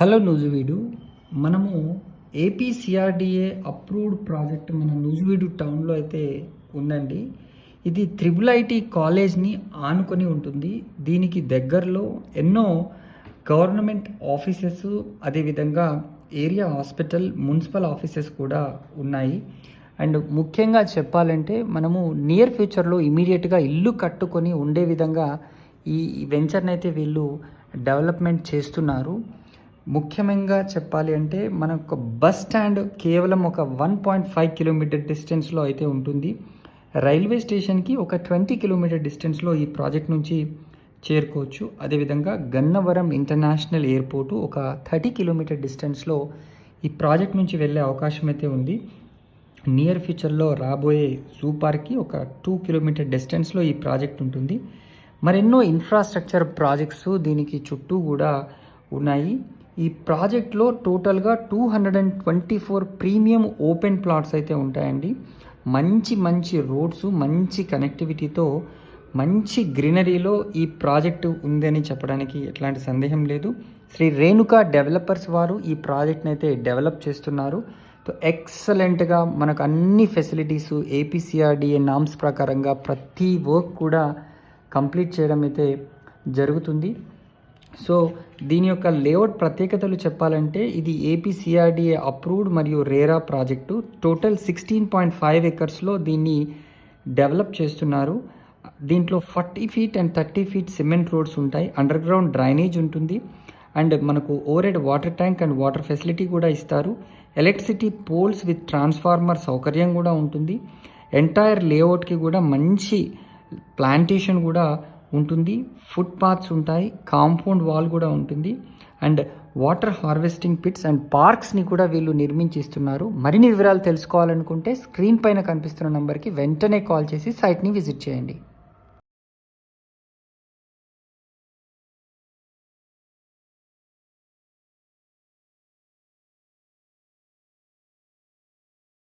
Hello Nuzvid. మనము APCRDA approved project మన నూజివీడు టౌన్లో అయితే ఉందండి. ఇది త్రిబుల్ ఐటీ కాలేజ్ని ఆనుకొని ఉంటుంది. దీనికి దగ్గరలో ఎన్నో గవర్నమెంట్ ఆఫీసెస్, అదేవిధంగా ఏరియా హాస్పిటల్, మున్సిపల్ ఆఫీసెస్ కూడా ఉన్నాయి. అండ్ ముఖ్యంగా చెప్పాలంటే మనము నియర్ ఫ్యూచర్లో ఇమీడియట్గా ఇల్లు కట్టుకొని ఉండే విధంగా ఈ వెంచర్ని అయితే వీళ్ళు డెవలప్మెంట్ చేస్తున్నారు. ముఖ్యంగా చెప్పాలి అంటే మనకు బస్ స్టాండ్ కేవలం ఒక 1.5 కిలోమీటర్ డిస్టెన్స్లో అయితే ఉంటుంది. రైల్వే స్టేషన్కి ఒక 20 కిలోమీటర్ డిస్టెన్స్లో ఈ ప్రాజెక్ట్ నుంచి చేరుకోవచ్చు. అదేవిధంగా గన్నవరం ఇంటర్నేషనల్ ఎయిర్పోర్టు ఒక 30 కిలోమీటర్ డిస్టెన్స్లో ఈ ప్రాజెక్ట్ నుంచి వెళ్ళే అవకాశం అయితే ఉంది. నియర్ ఫ్యూచర్లో రాబోయే జూ పార్క్కి ఒక 2 కిలోమీటర్ డిస్టెన్స్లో ఈ ప్రాజెక్ట్ ఉంటుంది. మరెన్నో ఇన్ఫ్రాస్ట్రక్చర్ ప్రాజెక్ట్స్ దీనికి చుట్టూ కూడా ఉన్నాయి. ఈ ప్రాజెక్ట్లో టోటల్గా 224 ప్రీమియం ఓపెన్ ప్లాట్స్ అయితే ఉంటాయండి. మంచి రోడ్స్, మంచి కనెక్టివిటీతో, మంచి గ్రీనరీలో ఈ ప్రాజెక్టు ఉందని చెప్పడానికి ఎట్లాంటి సందేహం లేదు. శ్రీ రేణుకా డెవలపర్స్ వారు ఈ ప్రాజెక్ట్ని అయితే డెవలప్ చేస్తున్నారు. ఎక్సలెంట్గా మనకు అన్ని ఫెసిలిటీసు ఏపీసీఆర్డీఏ నామ్స్ ప్రకారంగా ప్రతి వర్క్ కూడా కంప్లీట్ చేయడం అయితే జరుగుతుంది. సో దీని యొక్క లేఅవుట్ ప్రత్యేకతలు చెప్పాలంటే ఇది ఏపీసీఆర్డీఏ అప్రూవ్డ్ మరియు రేరా ప్రాజెక్టు. టోటల్ 16.5 ఎకర్స్లో దీన్ని డెవలప్ చేస్తున్నారు. దీంట్లో 40 feet and 30 feet cement roads ఉంటాయి. అండర్ గ్రౌండ్ డ్రైనేజ్ ఉంటుంది. అండ్ మనకు over water tank and water facility కూడా ఇస్తారు. ఎలక్ట్రిసిటీ పోల్స్ విత్ ట్రాన్స్ఫార్మర్ సౌకర్యం కూడా ఉంటుంది. ఎంటైర్ లేఅవుట్కి కూడా మంచి ప్లాంటేషన్ కూడా ఉంటుంది. ఫుట్ పాత్స్ ఉంటాయి, కాంపౌండ్ వాల్ కూడా ఉంటుంది. And water harvesting pits and పార్క్స్ని కూడా వీళ్ళు నిర్మించిస్తున్నారు. మరిన్ని వివరాలు తెలుసుకోవాలనుకుంటే స్క్రీన్ పైన కనిపిస్తున్న నెంబర్కి వెంటనే కాల్ చేసి సైట్ని విజిట్ చేయండి.